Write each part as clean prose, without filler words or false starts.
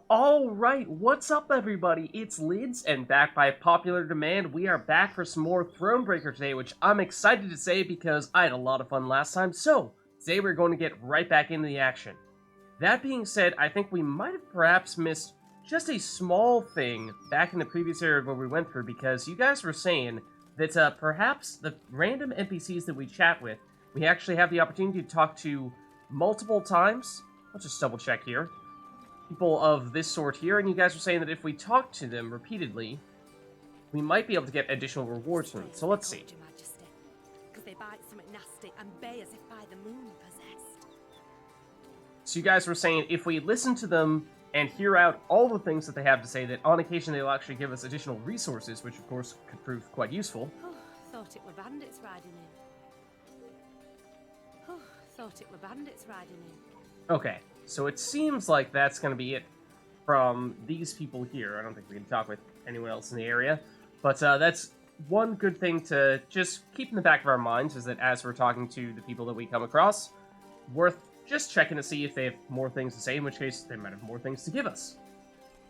Alright, what's up everybody? It's Lyds, and back by popular demand, we are back for some more Thronebreaker today, which I'm excited to say because I had a lot of fun last time, so today we're going to get right back into the action. That being said, I think we might have perhaps missed just a small thing back in the previous area where we went through, because you guys were saying that perhaps the random NPCs that we chat with, we actually have the opportunity to talk to multiple times. Let's just double check here. People of this sort here, and you guys were saying that if we talk to them repeatedly, we might be able to get additional rewards from it. So let's see. So you guys were saying if we listen to them and hear out all the things that they have to say, that on occasion they'll actually give us additional resources, which of course could prove quite useful. Oh, thought it were bandits riding in. Oh, thought it were bandits riding in. Okay. So it seems like that's going to be it from these people here. I don't think we can talk with anyone else in the area. But that's one good thing to just keep in the back of our minds, is that as we're talking to the people that we come across, worth just checking to see if they have more things to say, in which case they might have more things to give us.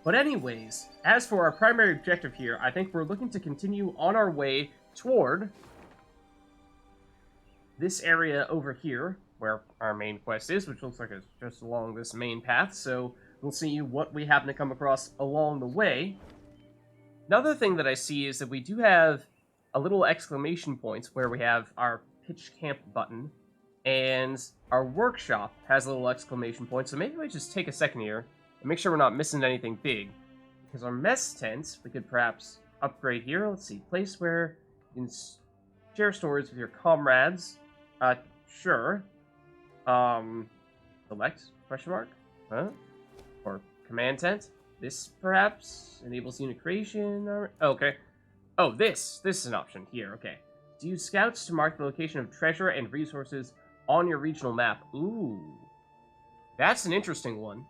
But anyways, as for our primary objective here, I think we're looking to continue on our way toward this area over here, where our main quest is, which looks like it's just along this main path, so we'll see what we happen to come across along the way. Another thing that I see is that we do have a little exclamation points where we have our pitch camp button, and our workshop has a little exclamation point, so maybe we just take a second here and make sure we're not missing anything big, because our mess tent, we could perhaps upgrade here. Let's see, place where you can share stories with your comrades. Sure. Select, question mark? Huh? Or command tent? This, perhaps? Enables unit creation? Or... okay. Oh, this is an option here, okay. To use scouts to mark the location of treasure and resources on your regional map. Ooh. That's an interesting one.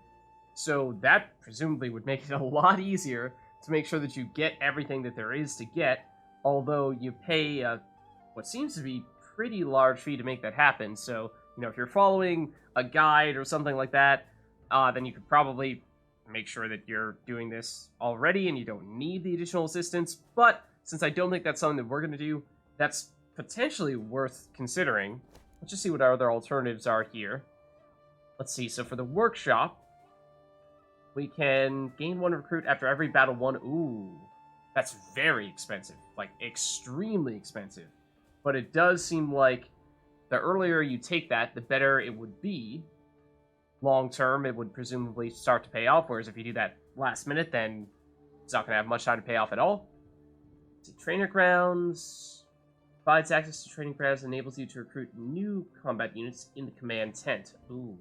So that presumably would make it a lot easier to make sure that you get everything that there is to get, although you pay what seems to be pretty large fee to make that happen, so... you know, if you're following a guide or something like that, then you could probably make sure that you're doing this already and you don't need the additional assistance. But since I don't think that's something that we're going to do, that's potentially worth considering. Let's just see what our other alternatives are here. Let's see. So for the workshop, we can gain one recruit after every battle one. Ooh, that's very expensive. Like, extremely expensive. But it does seem like the earlier you take that, the better it would be. Long term, it would presumably start to pay off, whereas if you do that last minute, then it's not going to have much time to pay off at all. See, trainer grounds provides access to training grounds, enables you to recruit new combat units in the command tent. Ooh,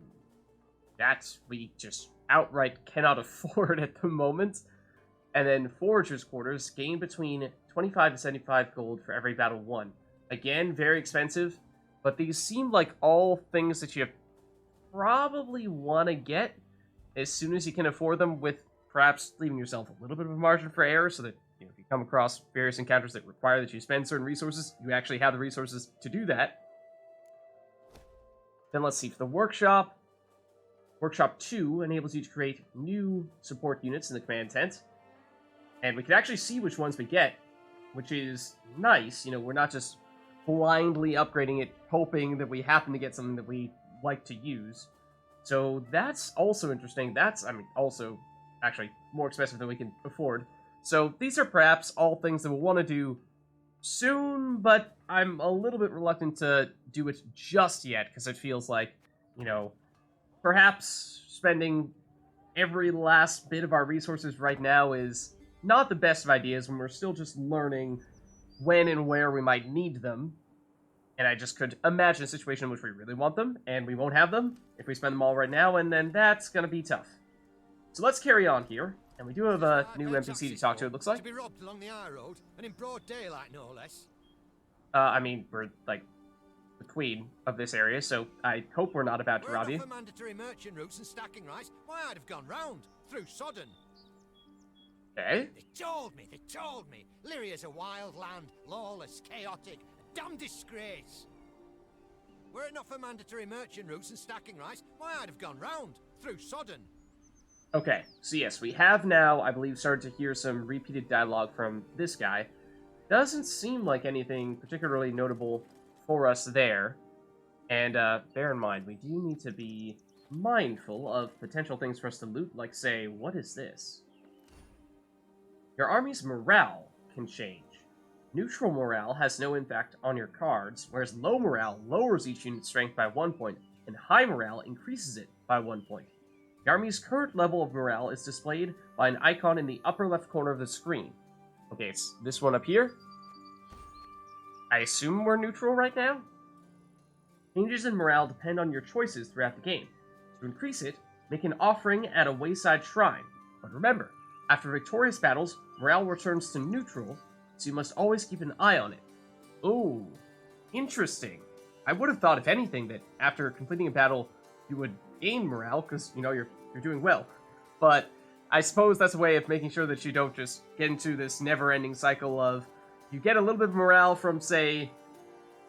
that we just outright cannot afford at the moment. And then Forager's Quarters, gain between 25 to 75 gold for every battle won. Again, very expensive. But these seem like all things that you probably want to get as soon as you can afford them, with perhaps leaving yourself a little bit of a margin for error, so that, you know, if you come across various encounters that require that you spend certain resources, you actually have the resources to do that. Then let's see, for the workshop, Workshop 2 enables you to create new support units in the command tent. And we can actually see which ones we get, which is nice. You know, we're not just blindly upgrading it, hoping that we happen to get something that we like to use. So that's also interesting. That's, I mean, also actually more expensive than we can afford. So these are perhaps all things that we'll want to do soon, but I'm a little bit reluctant to do it just yet, because it feels like, you know, perhaps spending every last bit of our resources right now is not the best of ideas when we're still just learning when and where we might need them. And I just could imagine a situation in which we really want them, and we won't have them if we spend them all right now, and then that's going to be tough. So let's carry on here, and we do have a new NPC to talk to, it looks like. To be robbed along the high road, and in broad daylight, no less. I mean, we're, like, the queen of this area, so I hope we're not about to rob you. For mandatory merchant routes and stacking rice, why, I'd have gone round, through Sodden. Okay. They told me. Lyria's a wild land, lawless, chaotic, a damn disgrace. Were it not for mandatory merchant routes and stacking rice, why, I'd have gone round, through Sodden. Okay, so yes, we have now, I believe, started to hear some repeated dialogue from this guy. Doesn't seem like anything particularly notable for us there. And bear in mind, we do need to be mindful of potential things for us to loot, like, say, what is this? Your army's morale can change. Neutral morale has no impact on your cards, whereas low morale lowers each unit's strength by 1 point, and high morale increases it by 1 point. The army's current level of morale is displayed by an icon in the upper left corner of the screen. Okay, it's this one up here. I assume we're neutral right now? Changes in morale depend on your choices throughout the game. To increase it, make an offering at a wayside shrine. But remember, after victorious battles, morale returns to neutral, so you must always keep an eye on it. Ooh, interesting. I would have thought, if anything, that after completing a battle, you would gain morale, because, you know, you're doing well. But I suppose that's a way of making sure that you don't just get into this never-ending cycle of, you get a little bit of morale from, say,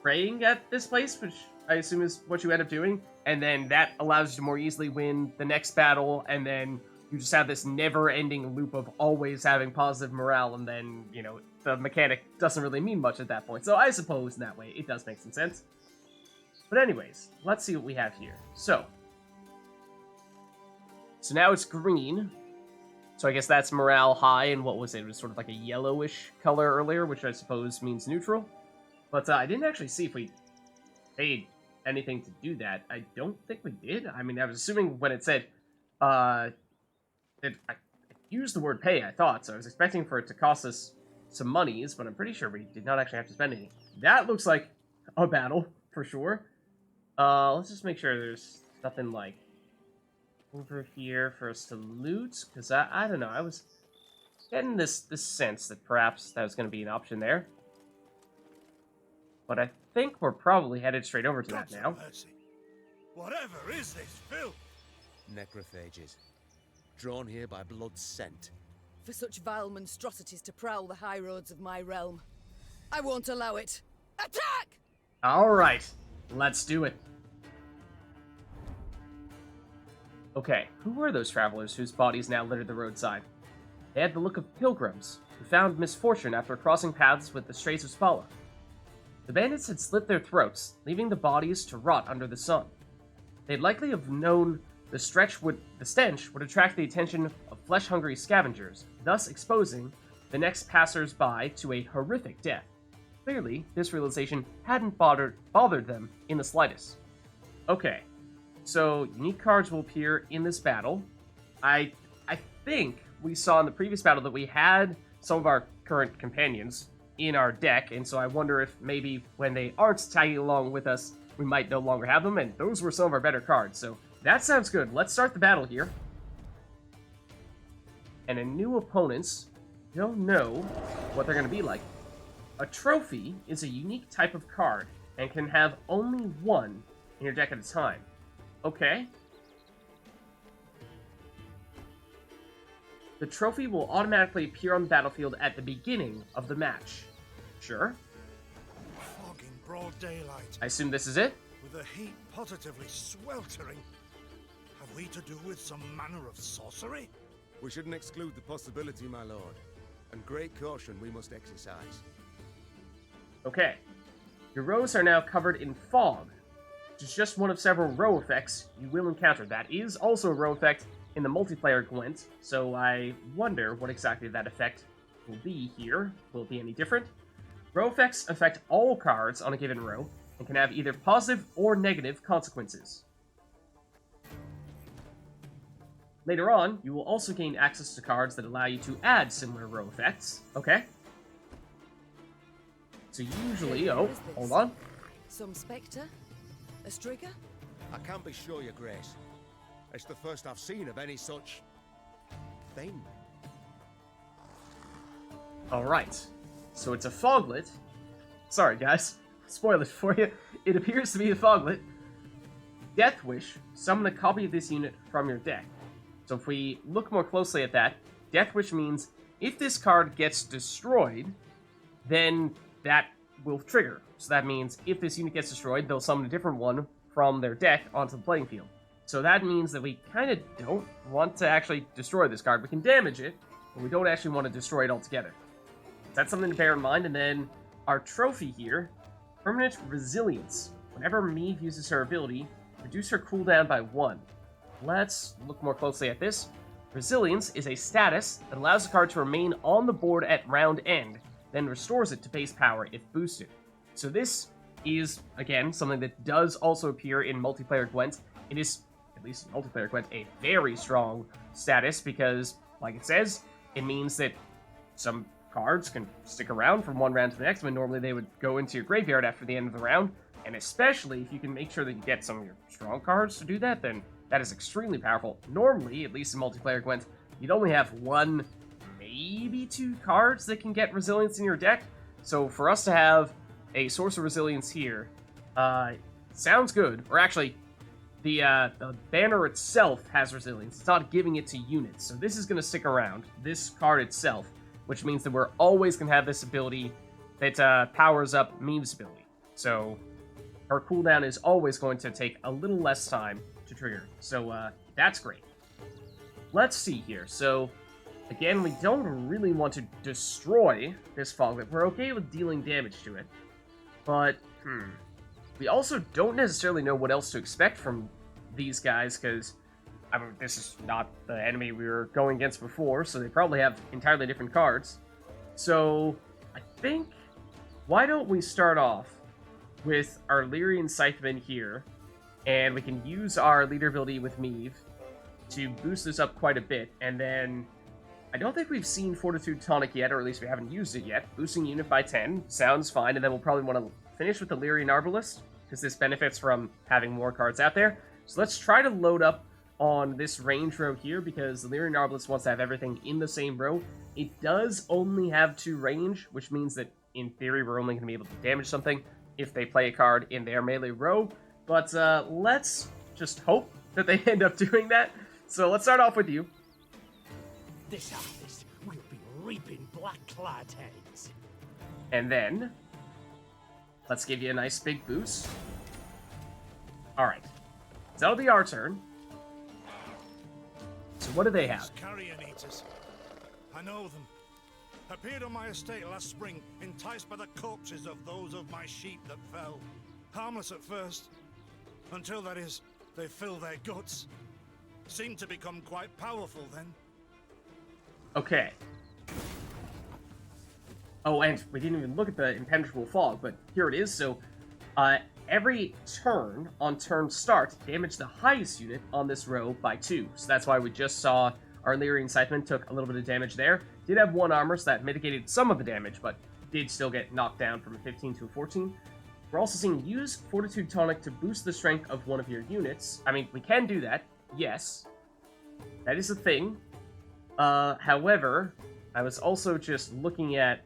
praying at this place, which I assume is what you end up doing, and then that allows you to more easily win the next battle, and then you just have this never-ending loop of always having positive morale, and then, you know, the mechanic doesn't really mean much at that point. So I suppose in that way it does make some sense. But anyways, let's see what we have here. So now it's green. So I guess that's morale high, and what was it? It was sort of like a yellowish color earlier, which I suppose means neutral. But I didn't actually see if we paid anything to do that. I don't think we did. I mean, I was assuming when it said, I used the word pay, I thought, so I was expecting for it to cost us some monies, but I'm pretty sure we did not actually have to spend any. That looks like a battle, for sure. Let's just make sure there's nothing, like, over here for us to loot, because I don't know, I was getting this sense that perhaps that was going to be an option there. But I think we're probably headed straight over to that now. Mercy. Whatever is this filth? Necrophages, drawn here by blood's scent. For such vile monstrosities to prowl the high roads of my realm, I won't allow it. Attack! Alright, let's do it. Okay, who were those travelers whose bodies now littered the roadside? They had the look of pilgrims, who found misfortune after crossing paths with the strays of Spala. The bandits had slit their throats, leaving the bodies to rot under the sun. They'd likely have known the stench would attract the attention of flesh-hungry scavengers, thus exposing the next passers-by to a horrific death. Clearly, this realization hadn't bothered them in the slightest. Okay, so unique cards will appear in this battle. I think we saw in the previous battle that we had some of our current companions in our deck, and so I wonder if maybe when they aren't tagging along with us, we might no longer have them, and those were some of our better cards, so that sounds good. Let's start the battle here. And a new opponents don't know what they're going to be like. A trophy is a unique type of card and can have only one in your deck at a time. Okay. The trophy will automatically appear on the battlefield at the beginning of the match. Sure. Fog in broad daylight, I assume this is it? with the heat positively sweltering. Have we to do with some manner of sorcery? We shouldn't exclude the possibility, my lord. And great caution we must exercise. Okay. Your rows are now covered in fog, which is just one of several row effects you will encounter. That is also a row effect in the multiplayer Gwent, so I wonder what exactly that effect will be here. Will it be any different? Row effects affect all cards on a given row, and can have either positive or negative consequences. Later on, you will also gain access to cards that allow you to add similar row effects. Okay? So usually... Oh, hold on. Some spectre? A strigger? I can't be sure, your grace. It's the first I've seen of any such thing. Alright. So it's a foglet. Sorry, guys. Spoil it for you. It appears to be a foglet. Death Wish. Summon a copy of this unit from your deck. So if we look more closely at that, Death Wish means if this card gets destroyed, then that will trigger. So that means if this unit gets destroyed, they'll summon a different one from their deck onto the playing field. So that means that we kind of don't want to actually destroy this card. We can damage it, but we don't actually want to destroy it altogether. So that's something to bear in mind. And then our trophy here, Permanent Resilience. Whenever Meve uses her ability, reduce her cooldown by 1. Let's look more closely at this. Resilience is a status that allows the card to remain on the board at round end, then restores it to base power if boosted. So this is, again, something that does also appear in multiplayer Gwent. It is, at least in multiplayer Gwent, a very strong status because, like it says, it means that some cards can stick around from one round to the next when normally they would go into your graveyard after the end of the round. And especially if you can make sure that you get some of your strong cards to do that, then that is extremely powerful. Normally, at least in multiplayer Gwent, you'd only have 1, maybe 2 cards that can get resilience in your deck. So for us to have a source of resilience here, sounds good. Or actually, the banner itself has resilience. It's not giving it to units. So this is going to stick around, this card itself, which means that we're always going to have this ability that powers up Meve's ability. So her cooldown is always going to take a little less time to trigger. So that's great. Let's see here. So again, we don't really want to destroy this Foglet. We're okay with dealing damage to it. But, we also don't necessarily know what else to expect from these guys, because, I mean, this is not the enemy we were going against before, so they probably have entirely different cards. So, I think, why don't we start off with our Lyrian Scytheman here, and we can use our leader ability with Meve to boost this up quite a bit, and then I don't think we've seen Fortitude Tonic yet, or at least we haven't used it yet. Boosting unit by 10 sounds fine, and then we'll probably want to finish with the Lyrian Arbalist, because this benefits from having more cards out there. So let's try to load up on this range row here, because the Lyrian Arbalist wants to have everything in the same row. It does only have 2 range, which means that, in theory, we're only going to be able to damage something if they play a card in their melee row. But let's just hope that they end up doing that. So let's start off with you. This harvest will be reaping black-clad heads. And then, let's give you a nice big boost. Alright. So that'll be our turn. So what do they have? Carrion eaters. I know them. Appeared on my estate last spring, enticed by the corpses of those of my sheep that fell. Harmless at first, until, that is, they fill their guts. Seemed to become quite powerful then. Okay. Oh, and we didn't even look at the Impenetrable Fog, but here it is. So, every turn on turn start, damage the highest unit on this row by 2. So that's why we just saw our Lyrian Scytheman took a little bit of damage there. Did have 1 armor, so that mitigated some of the damage, but did still get knocked down from a 15 to a 14. We're also seeing use Fortitude Tonic to boost the strength of one of your units. I mean, we can do that, yes. That is a thing. However, I was also just looking at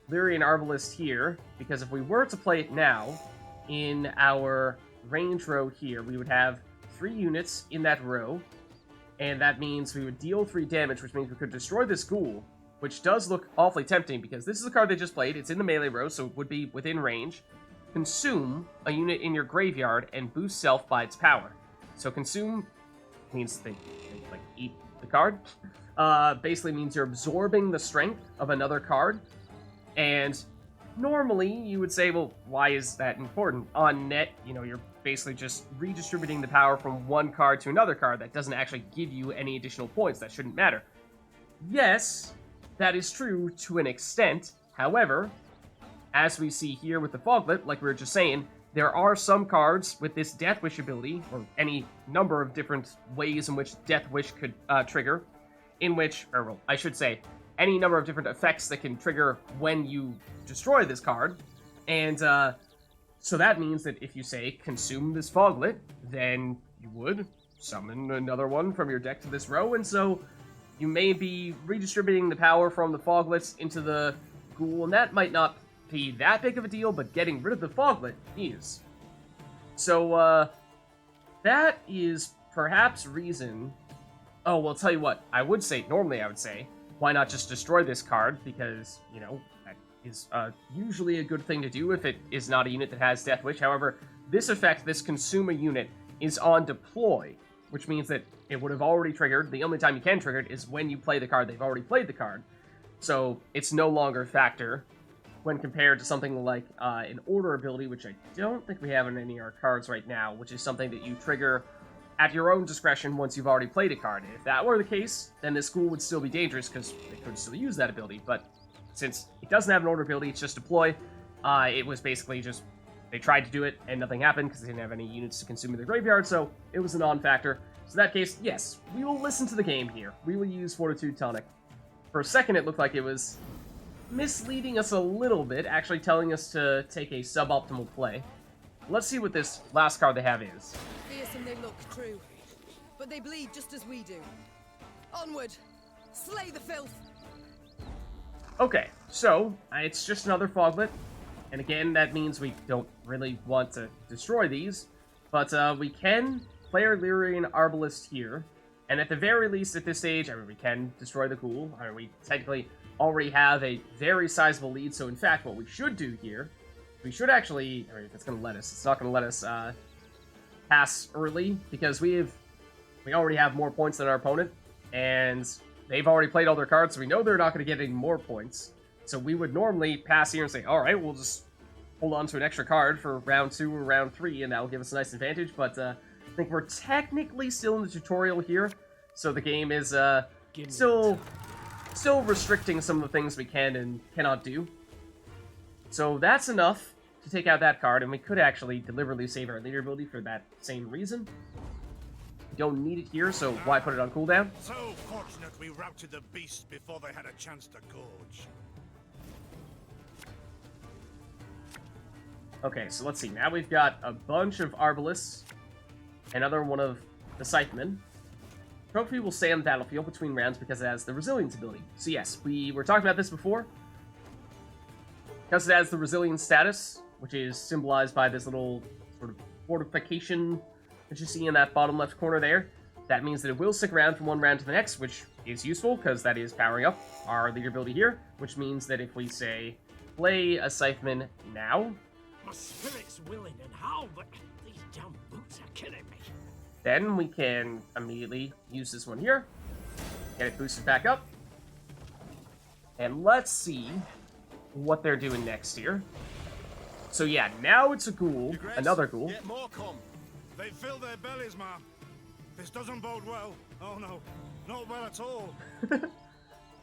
Lyrian Arbalist here, because if we were to play it now, in our range row here, we would have 3 units in that row, and that means we would deal 3 damage, which means we could destroy this ghoul, which does look awfully tempting, because this is the card they just played. It's in the melee row, so it would be within range. Consume a unit in your graveyard and boost self by its power. So consume means they like eat the card. Basically means you're absorbing the strength of another card. And normally you would say, well, why is that important? On net, you know, you're basically just redistributing the power from one card to another card. That doesn't actually give you any additional points. That shouldn't matter. Yes, that is true to an extent. However, as we see here with the Foglet, like we were just saying, there are some cards with this Death Wish ability, or any number of different ways in which Death Wish could trigger, in which, or well, I should say, any number of different effects that can trigger when you destroy this card. And so that means that if you say, consume this Foglet, then you would summon another one from your deck to this row, and so you may be redistributing the power from the Foglets into the Ghoul, and that might not be that big of a deal, but getting rid of the Foglet is. So, that is perhaps reason... Oh, well, I'll tell you what, normally I would say, why not just destroy this card, because, you know, that is usually a good thing to do if it is not a unit that has Death Wish. However, this effect, this consume a unit, is on deploy, which means that it would have already triggered. The only time you can trigger it is when you play the card. They've already played the card. So it's no longer a factor when compared to something like an order ability, which I don't think we have in any of our cards right now, which is something that you trigger at your own discretion once you've already played a card. If that were the case, then this school would still be dangerous because they could still use that ability. But since it doesn't have an order ability, it's just deploy, it was basically just they tried to do it and nothing happened because they didn't have any units to consume in their graveyard, so it was a non-factor. So in that case, yes, we will listen to the game here. We will use Fortitude Tonic. For a second, it looked like it was misleading us a little bit, actually telling us to take a suboptimal play. Let's see what this last card they have is. Fearsome they look, true. But they bleed just as we do. Onward! Slay the filth! Okay, so it's just another Foglet. And again, that means we don't really want to destroy these. But we can play our Lyrian Arbalist here. And at the very least, at this stage, I mean, we can destroy the Ghoul. I mean, we technically already have a very sizable lead. So in fact, what we should do here, we should actually, I mean, if it's going to let us, it's not going to let us pass early because we already have more points than our opponent, and they've already played all their cards, so we know they're not going to get any more points. So we would normally pass here and say, all right, we'll just hold on to an extra card for round 2 or round 3, and that'll give us a nice advantage. But I think we're technically still in the tutorial here, so the game is still restricting some of the things we can and cannot do. So that's enough to take out that card, and we could actually deliberately save our leader ability for that same reason. We don't need it here, so why put it on cooldown? So fortunate we routed the beast before they had a chance to gorge. Okay, so let's see. Now we've got a bunch of Arbalists, another one of the Scythemen. Trophy will stay on the battlefield between rounds because it has the Resilience ability. So yes, we were talking about this before. Because it has the Resilience status, which is symbolized by this little sort of fortification that you see in that bottom left corner there. That means that it will stick around from one round to the next, which is useful because that is powering up our leader ability here, which means that if we say, play a Scytheman now, My spirit's willing and how, but these damn boots are killing me. then we can immediately use this one here, get it boosted back up, and let's see what they're doing next here. So yeah, now it's a ghoul, another ghoul. Get more come. They fill their bellies, ma'am. This doesn't bode well. Oh no, not well at all.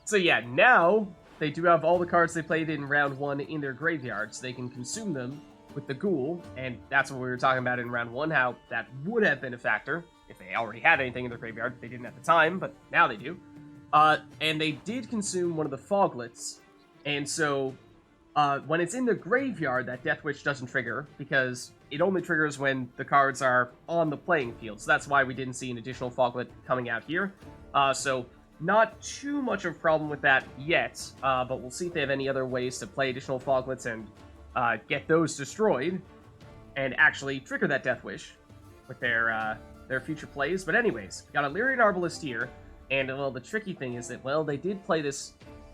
So yeah, now they do have all the cards they played in round 1 in their graveyard, so they can consume them with the ghoul, and that's what we were talking about in round 1, how that would have been a factor if they already had anything in their graveyard. They didn't at the time, but now they do. And they did consume one of the Foglets, and so when it's in the graveyard, that Death Wish doesn't trigger, because it only triggers when the cards are on the playing field. So that's why we didn't see an additional Foglet coming out here. So not too much of a problem with that yet, but we'll see if they have any other ways to play additional Foglets and get those destroyed and actually trigger that Death Wish with their future plays. But anyways, we got a Lyrian Arbalist here, and well, the tricky thing is that, well, they did play this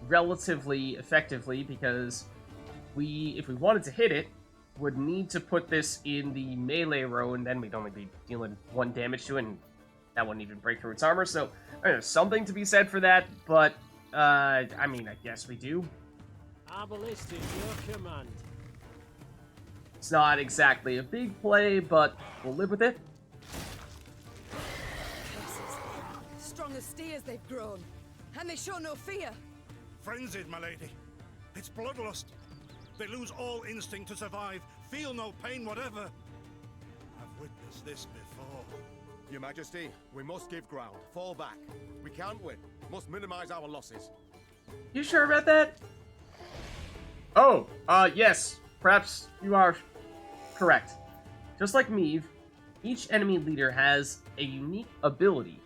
relatively effectively because if we wanted to hit it, would need to put this in the melee row, and then we'd only be dealing 1 damage to it, and that wouldn't even break through its armor. So there's something to be said for that, but I mean, I guess we do. Arbalist is your command. It's not exactly a big play, but we'll live with it. Curses. Strong as steers they've grown. And they show no fear. Frenzied, my lady. It's bloodlust. They lose all instinct to survive, feel no pain whatever. I've witnessed this before. Your Majesty, we must give ground. Fall back. We can't win. Must minimize our losses. You sure about that? Oh, yes. Perhaps you are correct. Just like Meve, each enemy leader has a unique ability.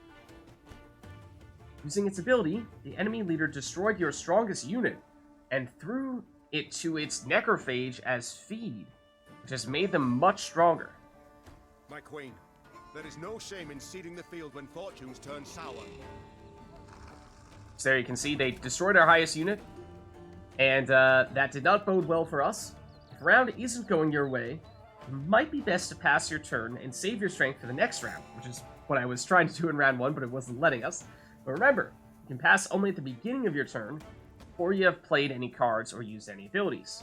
Using its ability, the enemy leader destroyed your strongest unit and threw it to its necrophage as feed, which has made them much stronger. My queen, there is no shame in ceding the field when fortunes turn sour. So there you can see they destroyed our highest unit, and that did not bode well for us. If a round isn't going your way, it might be best to pass your turn and save your strength for the next round, which is what I was trying to do in round 1, but it wasn't letting us. But remember, you can pass only at the beginning of your turn, before you have played any cards or used any abilities.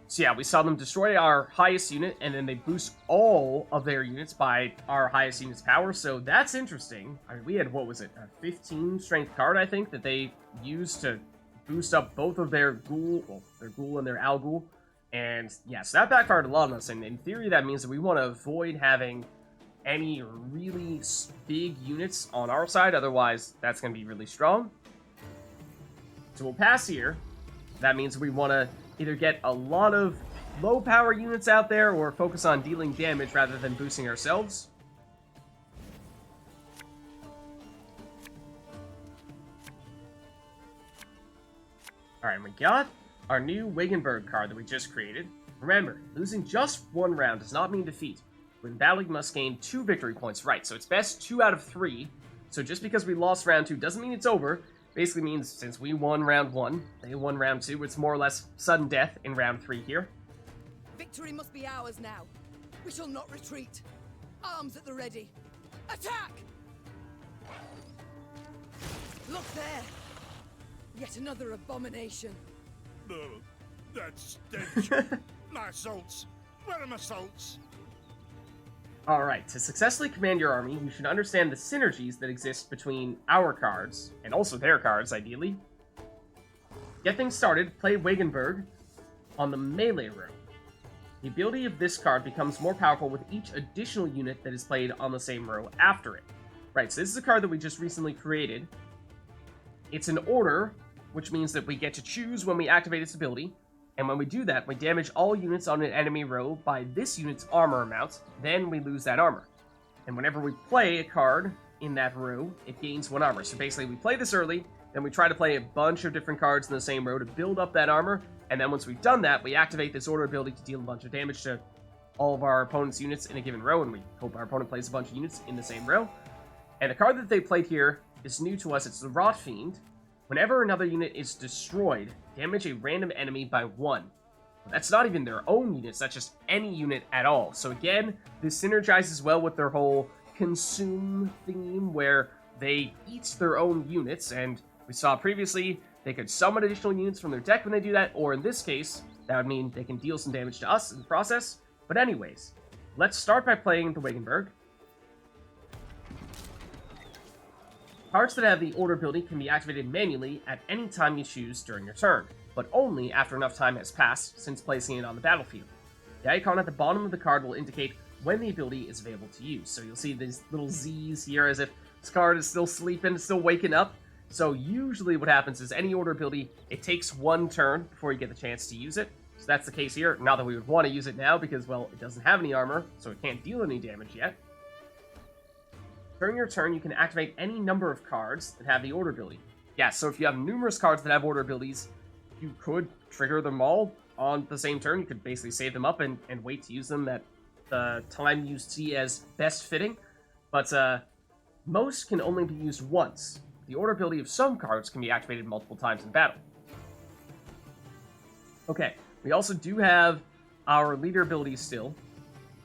So yeah, we saw them destroy our highest unit, and then they boost all of their units by our highest unit's power, so that's interesting. I mean, we had, what was it, a 15 strength card, I think, that they used to boost up both of their ghoul, well, their ghoul and their Al-Ghul. And yeah, so that backfired a lot on us, and in theory that means that we want to avoid having any really big units on our side, otherwise that's going to be really strong. So we'll pass here. That means we want to either get a lot of low power units out there or focus on dealing damage rather than boosting ourselves. Alright, we got our new Wagenburg card that we just created. Remember, losing just one round does not mean defeat. When battling, you must gain 2 victory points. Right, so it's best 2 out of 3. So just because we lost round 2 doesn't mean it's over. Basically means since we won round 1, they won round 2, it's more or less sudden death in round 3 here. Victory must be ours now. We shall not retreat. Arms at the ready. Attack! Look there! Yet another abomination. That's stench. My salts. Where are my salts? Alright, to successfully command your army, you should understand the synergies that exist between our cards, and also their cards, ideally. Get things started, play Wagenburg on the melee row. The ability of this card becomes more powerful with each additional unit that is played on the same row after it. Right, so this is a card that we just recently created. It's an order, which means that we get to choose when we activate its ability, and when we do that, we damage all units on an enemy row by this unit's armor amount, then we lose that armor. And whenever we play a card in that row, it gains 1 armor. So basically, we play this early, then we try to play a bunch of different cards in the same row to build up that armor, and then once we've done that, we activate this order ability to deal a bunch of damage to all of our opponent's units in a given row, and we hope our opponent plays a bunch of units in the same row. And the card that they played here is new to us. It's the Rot Fiend. Whenever another unit is destroyed, damage a random enemy by 1. That's not even their own units, that's just any unit at all. So again, this synergizes well with their whole consume theme, where they eat their own units, and we saw previously they could summon additional units from their deck when they do that, or in this case, that would mean they can deal some damage to us in the process. But anyways, let's start by playing the Wagenburg. Cards that have the order ability can be activated manually at any time you choose during your turn, but only after enough time has passed since placing it on the battlefield. The icon at the bottom of the card will indicate when the ability is available to use. So you'll see these little Z's here as if this card is still sleeping, still waking up. So usually what happens is any order ability, it takes 1 turn before you get the chance to use it. So that's the case here. Not that we would want to use it now because, well, it doesn't have any armor, so it can't deal any damage yet. During your turn, you can activate any number of cards that have the order ability. Yeah, so if you have numerous cards that have order abilities, you could trigger them all on the same turn. You could basically save them up and wait to use them at the time you see as best fitting. But most can only be used once. The order ability of some cards can be activated multiple times in battle. Okay, we also do have our leader ability still.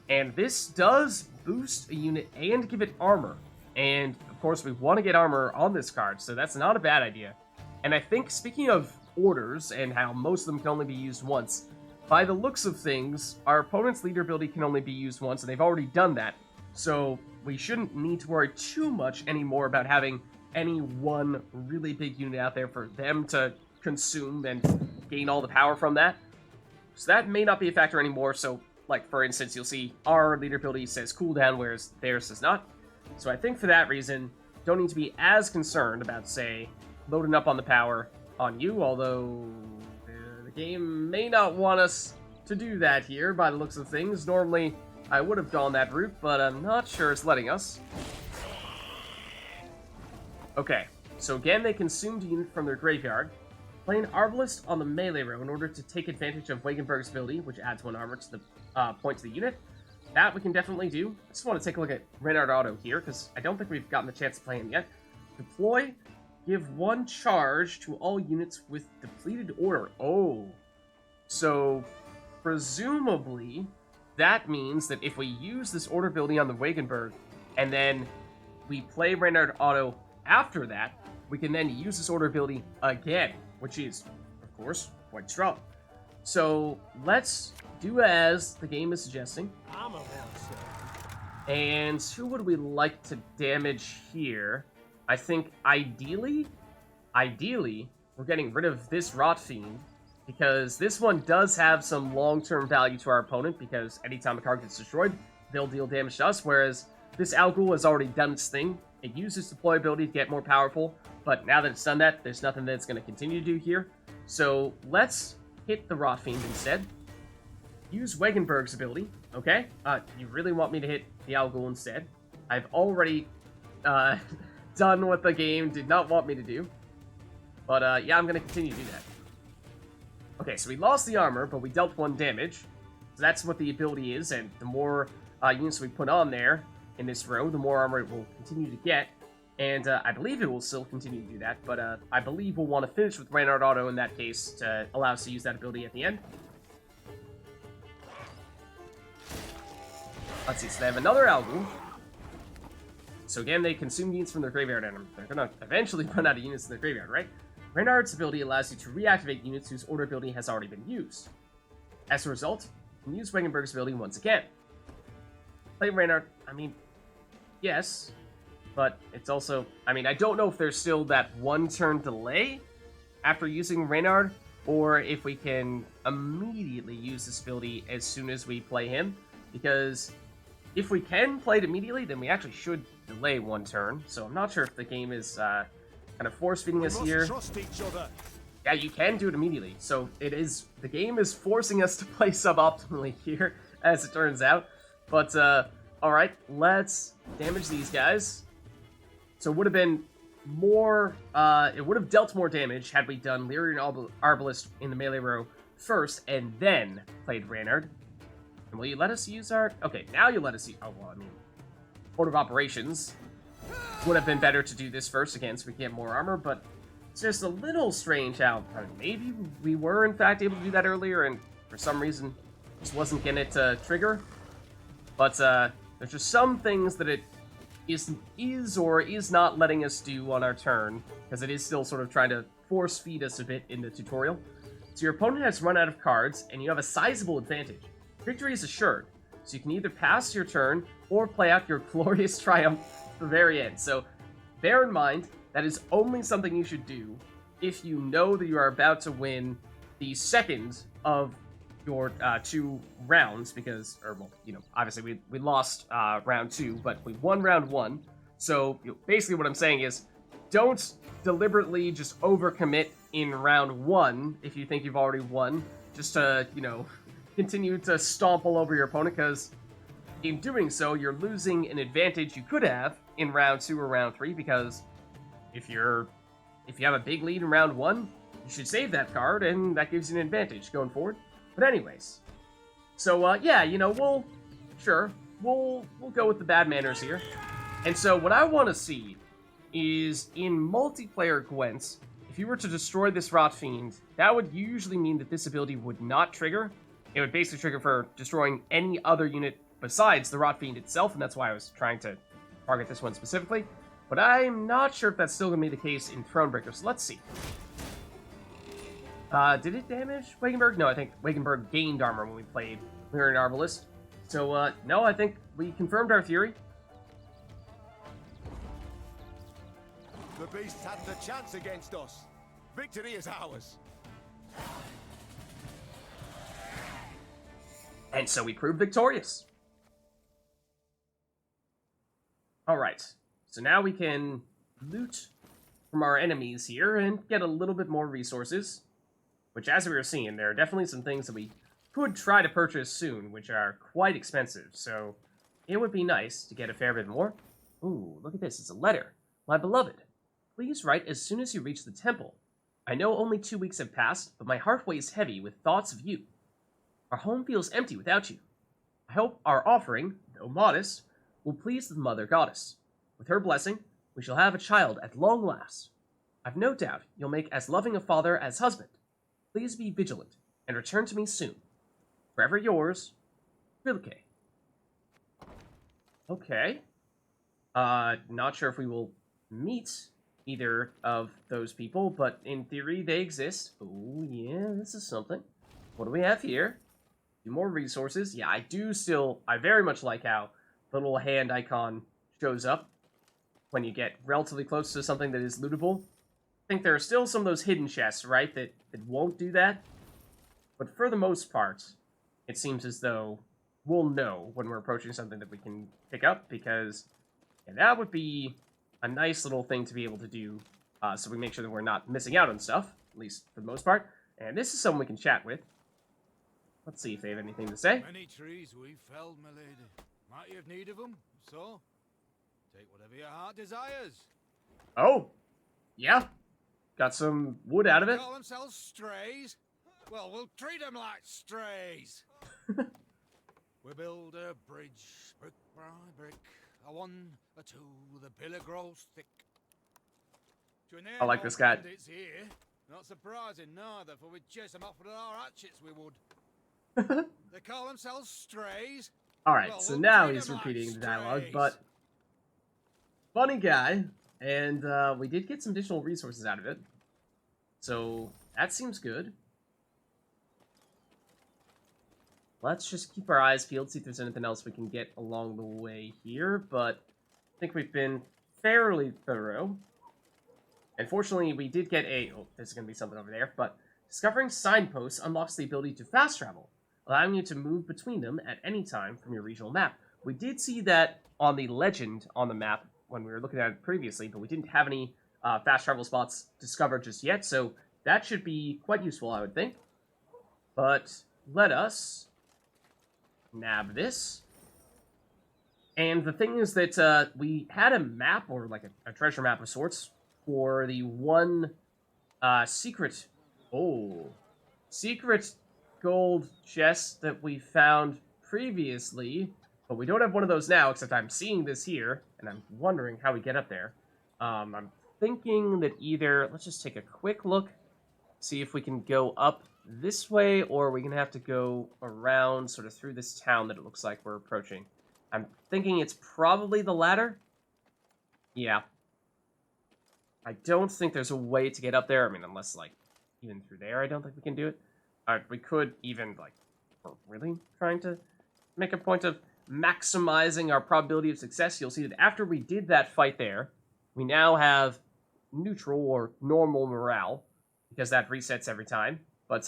And this does boost a unit and give it armor. And, of course, we want to get armor on this card, so that's not a bad idea. And I think, speaking of orders and how most of them can only be used once, by the looks of things, our opponent's leader ability can only be used once, and they've already done that. So we shouldn't need to worry too much anymore about having any one really big unit out there for them to consume and gain all the power from that. So that may not be a factor anymore. So, like, for instance, you'll see our leader ability says cooldown, whereas theirs does not. So I think for that reason, don't need to be as concerned about, say, loading up on the power on you, although the game may not want us to do that here by the looks of things. Normally, I would have gone that route, but I'm not sure it's letting us. Okay, so again, they consumed a unit from their graveyard. Play an Arbalist on the melee row in order to take advantage of Wagenburg's ability, which adds 1 armor to the point to the unit. That we can definitely do. I just want to take a look at Renard Otto here, because I don't think we've gotten the chance to play him yet. Deploy, give 1 charge to all units with depleted order. Oh. So, presumably, that means that if we use this order ability on the Wagenburg, and then we play Reynard Auto after that, we can then use this order ability again, which is, of course, quite strong. So let's do as the game is suggesting. I'm a monster. And who would we like to damage here? I think ideally, we're getting rid of this Rot Fiend, because this one does have some long-term value to our opponent, because anytime a card gets destroyed, they'll deal damage to us, whereas this Al Ghul has already done its thing. It uses deployability to get more powerful, but now that it's done that, there's nothing that it's going to continue to do here. So let's hit the Rot Fiend instead. Use Wagenburg's ability, okay? You really want me to hit the Al Ghul instead. I've already done what the game did not want me to do. But yeah, I'm going to continue to do that. Okay, so we lost the armor, but we dealt 1 damage. So that's what the ability is, and the more units we put on there in this row, the more armor it will continue to get. And I believe it will still continue to do that, but I believe we'll want to finish with Reynard Auto in that case to allow us to use that ability at the end. Let's see, so they have another Al Ghul. So again, they consume units from their graveyard, and they're going to eventually run out of units in their graveyard, right? Reynard's ability allows you to reactivate units whose order ability has already been used. As a result, you can use Wagenburg's ability once again. Play Reynard, I mean, yes, but it's also, I mean, I don't know if there's still that 1-turn delay after using Reynard, or if we can immediately use this ability as soon as we play him, because if we can play it immediately, then we actually should delay 1 turn, so I'm not sure if the game is kind of force-feeding us here. Trust each other. Yeah, you can do it immediately, so it is, the game is forcing us to play suboptimally here, as it turns out, but alright, let's damage these guys. So it would have been more, it would have dealt more damage had we done Lyria and Arbalest in the melee row first, and then played Reynard. And will you let us use our, okay, now you let us use, oh, well, I mean, Order of Operations would have been better to do this first again, so we get more armor, but it's just a little strange how, maybe we were in fact able to do that earlier, and for some reason, just wasn't getting it to trigger. But, there's just some things that it is or is not letting us do on our turn, because it is still sort of trying to force feed us a bit in the tutorial. So your opponent has run out of cards, and you have a sizable advantage. Victory is assured, so you can either pass your turn or play out your glorious triumph at the very end. So bear in mind, that is only something you should do if you know that you are about to win the second of your 2 rounds, because, or, well, you know, obviously we lost round 2, but we won round 1. So basically what I'm saying is, don't deliberately just overcommit in round 1 if you think you've already won, just to, you know, continue to stomp all over your opponent, because in doing so, you're losing an advantage you could have in round 2 or round 3, because if you have a big lead in round 1, you should save that card, and that gives you an advantage going forward. But anyways, so yeah, you know, we'll go with the bad manners here. And so what I want to see is in multiplayer Gwents, if you were to destroy this Rot Fiend, that would usually mean that this ability would not trigger. It would basically trigger for destroying any other unit besides the Rot Fiend itself, and that's why I was trying to target this one specifically. But I'm not sure if that's still going to be the case in Thronebreaker, so let's see. Did it damage Wagenburg? No, I think Wagenburg gained armor when we played Lyria and Arbalest. So, no, I think we confirmed our theory. The beasts hadn't a chance against us. Victory is ours. And so we proved victorious. Alright, so now we can loot from our enemies here and get a little bit more resources. Which, as we were seeing, there are definitely some things that we could try to purchase soon, which are quite expensive, so it would be nice to get a fair bit more. Ooh, look at this, it's a letter. My beloved, please write as soon as you reach the temple. I know only 2 weeks have passed, but my heart weighs heavy with thoughts of you. Our home feels empty without you. I hope our offering, though modest, will please the Mother Goddess. With her blessing, we shall have a child at long last. I've no doubt you'll make as loving a father as husband. Please be vigilant, and return to me soon. Forever yours, Rilke. Okay. Not sure if we will meet either of those people, but in theory they exist. Oh yeah, this is something. What do we have here? A few more resources. Yeah, I very much like how the little hand icon shows up when you get relatively close to something that is lootable. I think there are still some of those hidden chests, right, that won't do that. But for the most part, it seems as though we'll know when we're approaching something that we can pick up, because that would be a nice little thing to be able to do, so we make sure that we're not missing out on stuff, at least for the most part. And this is someone we can chat with. Let's see if they have anything to say. Many trees we've felled, my lady. Might you have need of them? So, take whatever your heart desires. Oh, yeah. Got some wood out of it. Call themselves strays? Well, we'll treat them like strays. We build a bridge, brick by brick. A one, a two, the pillar grows thick. I like this guy. Bandits here. Not surprising, neither, for we'd chase them off with our hatchets, we would. They call themselves strays. Alright, Well, so we'll now treat he's them like repeating the dialogue, strays. but funny guy, and we did get some additional resources out of it. So that seems good. Let's just keep our eyes peeled, see if there's anything else we can get along the way here, but I think we've been fairly thorough. Unfortunately, we did get oh, there's going to be something over there, but discovering signposts unlocks the ability to fast travel, allowing you to move between them at any time from your regional map. We did see that on the legend on the map when we were looking at it previously, but we didn't have any fast travel spots discovered just yet, so that should be quite useful, I would think. But let us nab this. And the thing is that we had a map, or like a treasure map of sorts, for the one secret gold chest that we found previously, but we don't have one of those now, except I'm seeing this here, and I'm wondering how we get up there. I'm thinking that either, let's just take a quick look, see if we can go up this way, or we're gonna have to go around sort of through this town that it looks like we're approaching. I'm thinking it's probably the latter. Yeah. I don't think there's a way to get up there. I mean, unless, like, even through there, I don't think we can do it. We could even, like, we're really trying to make a point of maximizing our probability of success. You'll see that after we did that fight there, we now have neutral or normal morale, because that resets every time. But,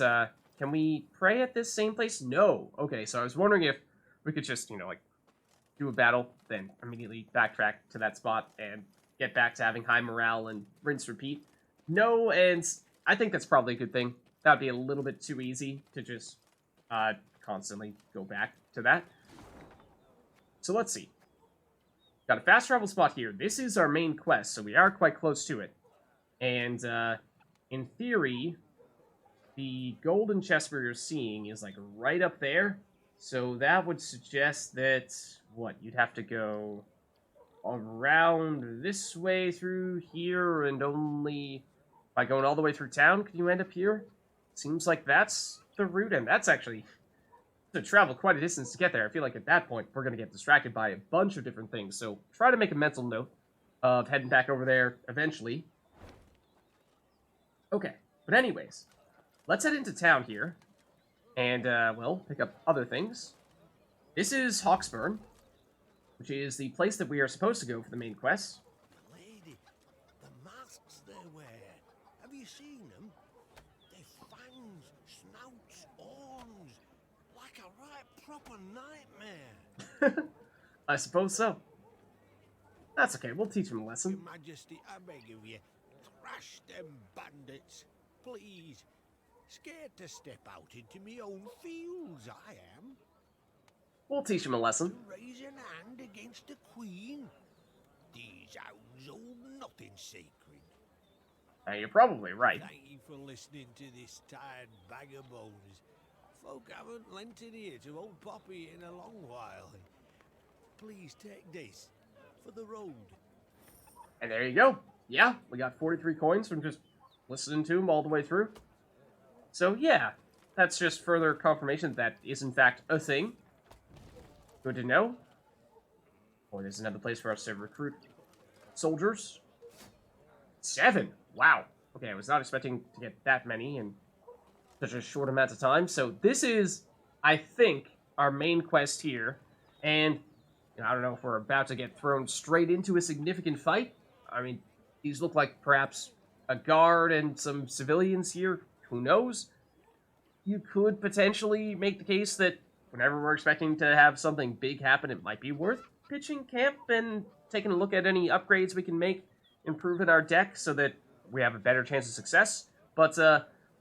can we pray at this same place? No. Okay, so I was wondering if we could just, you know, like, do a battle, then immediately backtrack to that spot and get back to having high morale and rinse repeat. No, and I think that's probably a good thing. That would be a little bit too easy to just constantly go back to that. So let's see. Got a fast travel spot here. This is our main quest, so we are quite close to it. And in theory, the golden chest we're seeing is like right up there. So that would suggest that, what, you'd have to go around this way through here, and only by going all the way through town can you end up here? Seems like that's the route, and that's actually to travel quite a distance to get there. I feel like at that point we're going to get distracted by a bunch of different things, so try to make a mental note of heading back over there eventually. Okay, but anyways, let's head into town here, and, well, pick up other things. This is Hawksburn, which is the place that we are supposed to go for the main quest. Lady, the masks they wear. Have you seen them? They fangs, snouts, horns. Like a right proper nightmare. I suppose so. That's okay, we'll teach him a Your lesson. Majesty, I beg of you, thrash them bandits. Please. Scared to step out into me own fields, I am. We'll teach him a lesson. To raise an hand against the Queen. These hounds hold nothing sacred. Now, you're probably right. Thank you for listening to this tired bag of bones. Folk haven't lent an ear to old Poppy in a long while. Please take this for the road. And there you go. Yeah, we got 43 coins from just listening to him all the way through. So yeah, that's just further confirmation that is in fact a thing. Good to know. Or there's another place for us to recruit soldiers. 7! Wow. Okay, I was not expecting to get that many in such a short amount of time. So this is, I think, our main quest here. And I don't know if we're about to get thrown straight into a significant fight. I mean, these look like perhaps a guard and some civilians here. Who knows? You could potentially make the case that whenever we're expecting to have something big happen, it might be worth pitching camp and taking a look at any upgrades we can make, improving our deck so that we have a better chance of success. But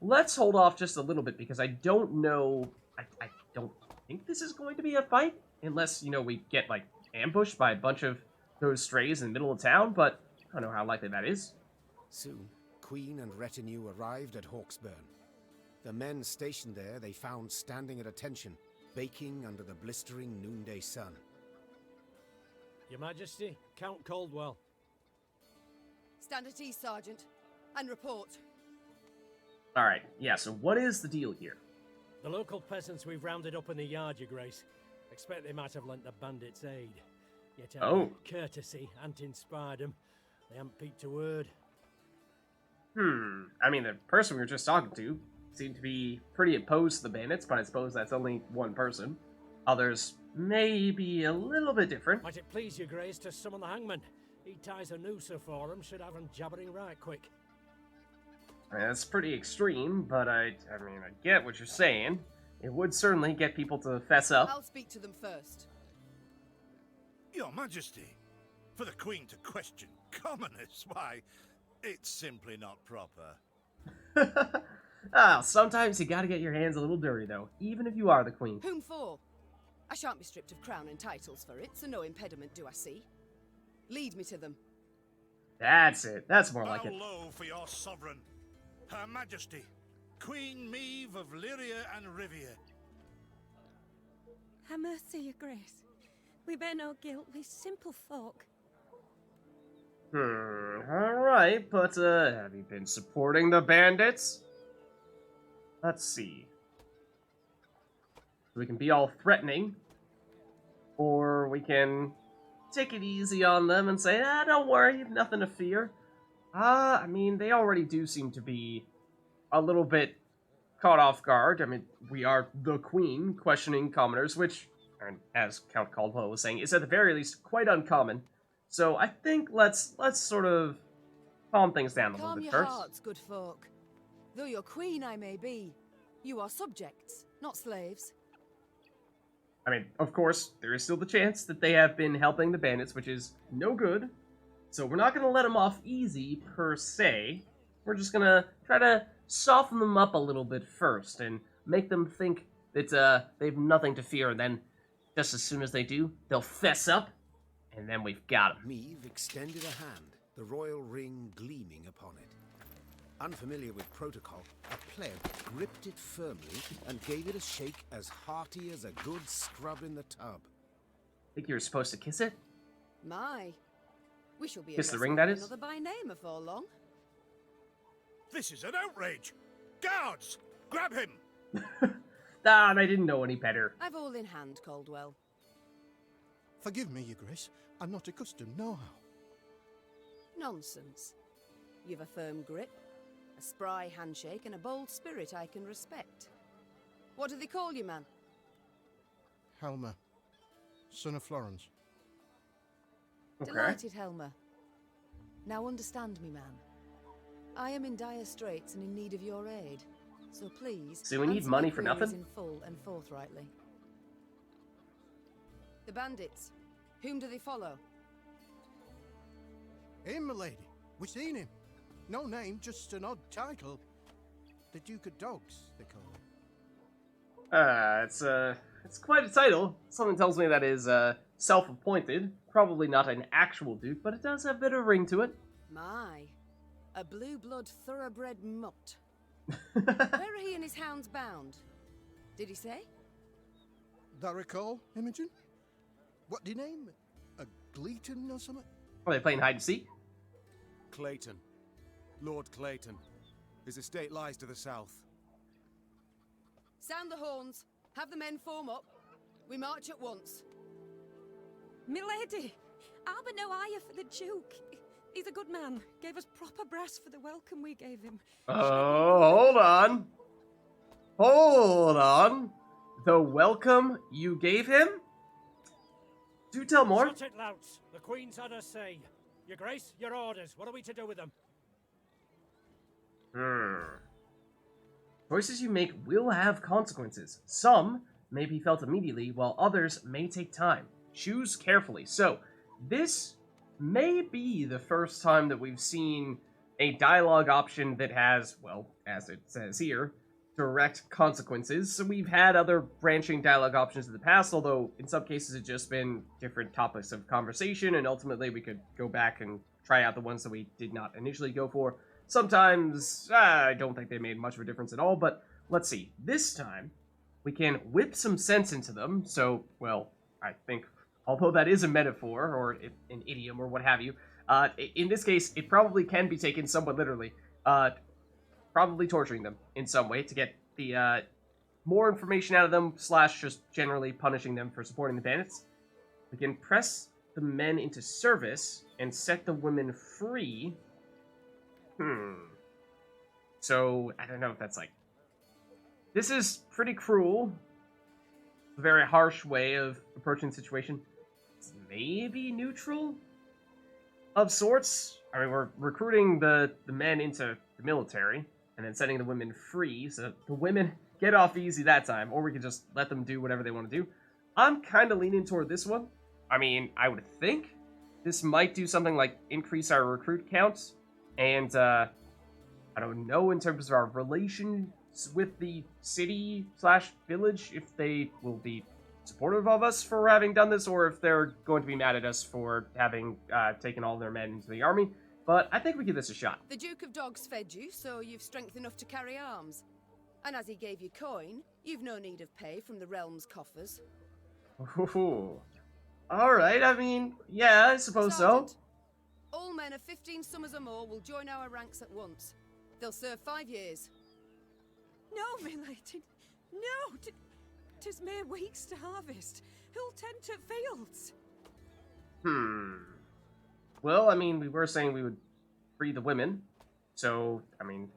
let's hold off just a little bit because I don't know. I don't think this is going to be a fight unless, we get, like, ambushed by a bunch of those strays in the middle of town, but I don't know how likely that is. Soon, Queen and retinue arrived at Hawksburn. The men stationed there they found standing at attention, baking under the blistering noonday sun. Your Majesty, Count Caldwell. Stand at ease, Sergeant, and report. Alright, yeah, so what is the deal here? The local peasants we've rounded up in the yard, Your Grace. Expect they might have lent the bandits aid. Yet out of courtesy, hadn't inspired them. They haven't peeped a word. I mean, the person we were just talking to seemed to be pretty opposed to the bandits, but I suppose that's only one person. Others may be a little bit different. Might it please Your Grace to summon the hangman? He ties a noose for him, should have him jabbering right quick. I mean, that's pretty extreme, but I get what you're saying. It would certainly get people to fess up. I'll speak to them first. Your Majesty, for the Queen to question commoners, why, it's simply not proper. Sometimes you gotta get your hands a little dirty, though, even if you are the Queen. Whom for? I shan't be stripped of crown and titles for it, so no impediment do I see. Lead me to them. That's it. That's more like Bow it. low for your sovereign, Her Majesty, Queen Meve of Lyria and Rivia. Have mercy, Your Grace. We bear no guilt, we simple folk. Alright, but, have you been supporting the bandits? Let's see. We can be all threatening, or we can take it easy on them and say, don't worry, you've nothing to fear. I mean, they already do seem to be a little bit caught off guard. I mean, we are the Queen questioning commoners, which, as Count Caldwell was saying, is at the very least quite uncommon. So I think let's sort of calm things down a little Calm bit your first. hearts, good folk. Though your queen I may be, you are subjects, not slaves. I mean, of course, there is still the chance that they have been helping the bandits, which is no good. So we're not going to let them off easy, per se. We're just going to try to soften them up a little bit first and make them think that they have nothing to fear. And then, just as soon as they do, they'll fess up, and then we've got them. Meve extended a hand, the royal ring gleaming upon it. Unfamiliar with protocol, a pleb gripped it firmly and gave it a shake as hearty as a good scrub in the tub. Think you were supposed to kiss it? My, we shall be Kiss the addressing ring, that one is? another by name afore long. This is an outrage! Guards! Grab him! They didn't know any better. I've all in hand, Caldwell. Forgive me, Your Grace. I'm not accustomed, no how. Nonsense. You've a firm grip, a spry handshake, and a bold spirit I can respect. What do they call you, man? Helmer, son of Florence. Okay. Delighted, Helmer. Now understand me, man. I am in dire straits and in need of your aid. So please, So we need answer money my for queries nothing? in full and forthrightly. The bandits. Whom do they follow? Him, milady. We seen him. No name, just an odd title. The Duke of Dogs, they call him. It's quite a title. Something tells me that is, self-appointed. Probably not an actual duke, but it does have a bit of a ring to it. My, a blue-blood thoroughbred mutt. Where are he and his hounds bound? Did he say? That recall, Imogen? What do you name? A Gleaton or something? Are they playing hide and seek? Clayton. Lord Clayton. His estate lies to the south. Sound the horns. Have the men form up. We march at once. Milady, I'll be no higher for the Duke. He's a good man. Gave us proper brass for the welcome we gave him. Oh, hold on. Hold on. The welcome you gave him? Do tell more. Shut it, louts. The Queen's had her say. Your Grace, your orders. What are we to do with them? Choices you make will have consequences. Some may be felt immediately, while others may take time. Choose carefully. So, this may be the first time that we've seen a dialogue option that has, well, as it says here, direct consequences. So we've had other branching dialogue options in the past, although in some cases it's just been different topics of conversation, and ultimately we could go back and try out the ones that we did not initially go for. Sometimes, I don't think they made much of a difference at all, but let's see. This time, we can whip some sense into them, so, well, I think, although that is a metaphor, or an idiom, or what have you, in this case, it probably can be taken somewhat literally. Probably torturing them in some way to get the more information out of them, / just generally punishing them for supporting the bandits. We can press the men into service and set the women free. So, I don't know if that's like... This is pretty cruel. A very harsh way of approaching the situation. It's maybe neutral? Of sorts. I mean, we're recruiting the men into the military, and then setting the women free, so the women get off easy that time, or we can just let them do whatever they want to do. I'm kind of leaning toward this one. I mean, I would think this might do something like increase our recruit counts, and, I don't know in terms of our relations with the city / village, if they will be supportive of us for having done this, or if they're going to be mad at us for having taken all their men into the army. But I think we give this a shot. The Duke of Dogs fed you, so you've strength enough to carry arms. And as he gave you coin, you've no need of pay from the realm's coffers. Ooh. Alright, I mean, yeah, I suppose Sergeant, so. all men of 15 summers or more will join our ranks at once. They'll serve 5 years. No, milady. No, 'tis mere weeks to harvest. Who'll tend to fields? Well, I mean, we were saying we would free the women, so, I mean,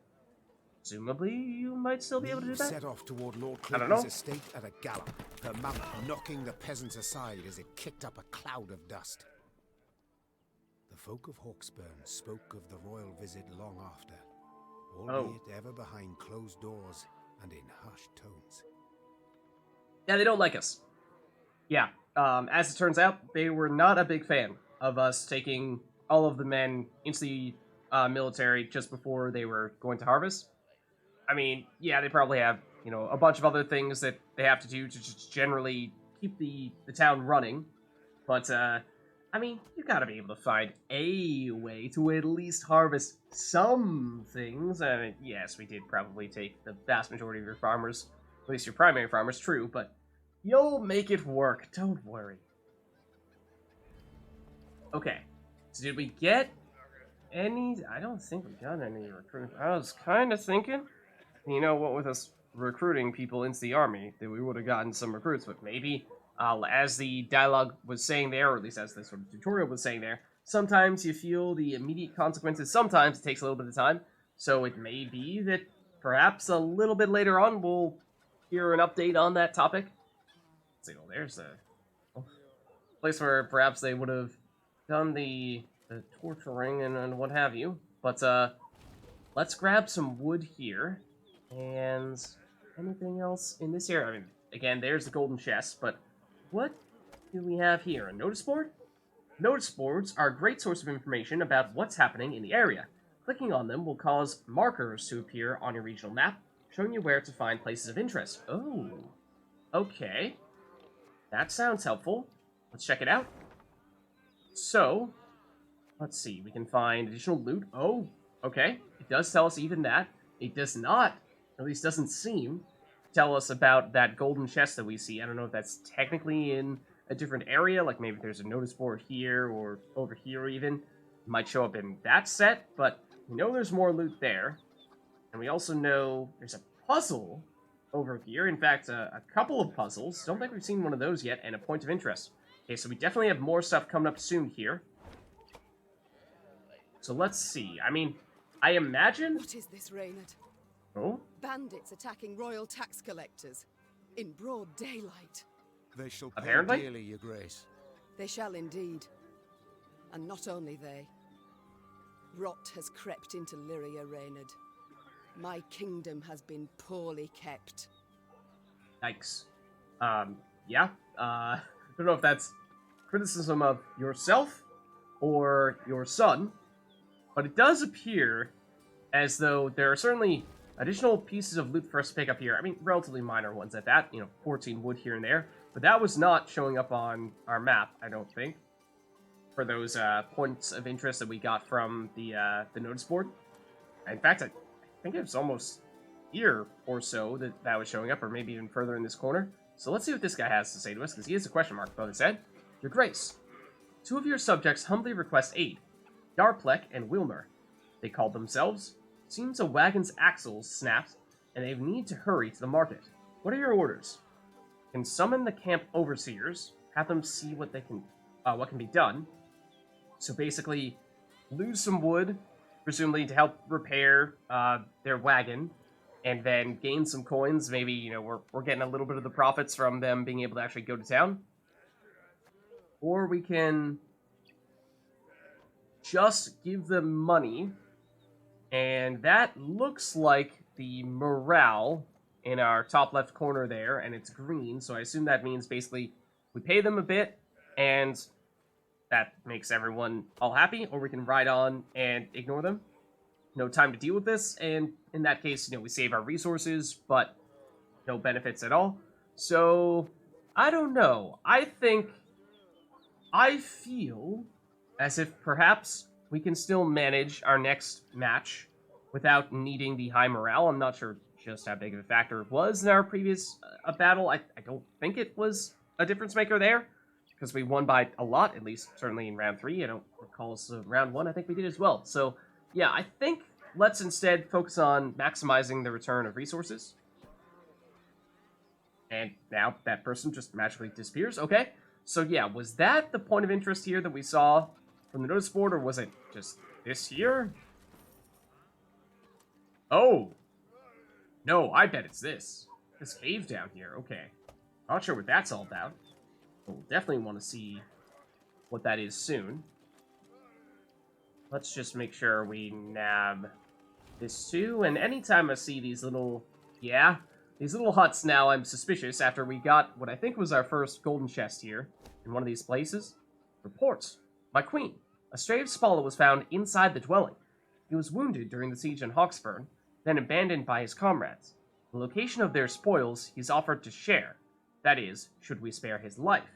presumably you might still be able to do Meve that? set off toward Lord I don't know. Clayton's estate at a gallop, her mount knocking the peasants aside as it kicked up a cloud of dust. The folk of Hawksburn spoke of the royal visit long after, albeit ever behind closed doors and in hushed tones. Yeah, they don't like us. Yeah, as it turns out, they were not a big fan of us taking all of the men into the military just before they were going to harvest. I mean, yeah, they probably have, you know, a bunch of other things that they have to do to just generally keep the town running. But, I mean, you gotta be able to find a way to at least harvest some things. I mean, yes, we did probably take the vast majority of your farmers, at least your primary farmers, true, but you'll make it work, don't worry. Okay, so did we get any... I don't think we got any recruits. I was kind of thinking, you know, what with us recruiting people into the army, that we would have gotten some recruits, but maybe, as the dialogue was saying there, or at least as the sort of tutorial was saying there, sometimes you feel the immediate consequences, sometimes it takes a little bit of time, so it may be that perhaps a little bit later on we'll hear an update on that topic. Let's see, well, there's a place where perhaps they would have done the torturing and what have you. But let's grab some wood here. And anything else in this area? I mean, again, there's the golden chest, but what do we have here? A notice board? Notice boards are a great source of information about what's happening in the area. Clicking on them will cause markers to appear on your regional map, showing you where to find places of interest. Oh, okay. That sounds helpful. Let's check it out. So, let's see, we can find additional loot. Oh, okay. It does tell us even that. It does not, at least doesn't seem, tell us about that golden chest that we see. I don't know if that's technically in a different area, like maybe there's a notice board here or over here even. It might show up in that set, but we know there's more loot there. And we also know there's a puzzle over here. In fact, a couple of puzzles. Don't think we've seen one of those yet, and a point of interest. Okay, so we definitely have more stuff coming up soon here. So let's see. I mean, I imagine... What is this, Reynard? Oh? Bandits attacking royal tax collectors in broad daylight. They shall pay Apparently. dearly, your grace. They shall indeed. And not only they. Rot has crept into Lyria, Reynard. My kingdom has been poorly kept. Yikes. Yeah. I don't know if that's criticism of yourself or your son, but it does appear as though there are certainly additional pieces of loot for us to pick up here. I mean, relatively minor ones at that, 14 wood here and there, but that was not showing up on our map, I don't think, for those points of interest that we got from the notice board. In fact, I think it was almost here or so that was showing up, or maybe even further in this corner. So let's see what this guy has to say to us, because he has a question mark above his head. Your Grace, 2 of your subjects humbly request aid, Yarplek and Wilmer. They called themselves. Seems a wagon's axle snapped, and they need to hurry to the market. What are your orders? Can summon the camp overseers, have them see what can be done. So basically, lose some wood, presumably to help repair their wagon, and then gain some coins. Maybe, we're getting a little bit of the profits from them being able to actually go to town. Or we can just give them money, and that looks like the morale in our top left corner there, and it's green, so I assume that means basically we pay them a bit, and that makes everyone all happy, or we can ride on and ignore them. No time to deal with this, and in that case, we save our resources, but no benefits at all. So, I don't know. I feel as if perhaps we can still manage our next match without needing the high morale. I'm not sure just how big of a factor it was in our previous battle. I don't think it was a difference maker there, because we won by a lot, at least certainly in round 3. I don't recall, so round 1 I think we did as well. So yeah, I think let's instead focus on maximizing the return of resources. And now that person just magically disappears. Okay, so yeah, was that the point of interest here that we saw from the notice board, or was it just this here? Oh! No, I bet it's this. This cave down here, okay. Not sure what that's all about. But we'll definitely want to see what that is soon. Let's just make sure we nab this too, and anytime I see these little... Yeah, these little huts now, I'm suspicious after we got what I think was our first golden chest here in one of these places. Reports. My queen. A stray of Spalla was found inside the dwelling. He was wounded during the siege in Hawksburn, then abandoned by his comrades. The location of their spoils he's offered to share. That is, should we spare his life.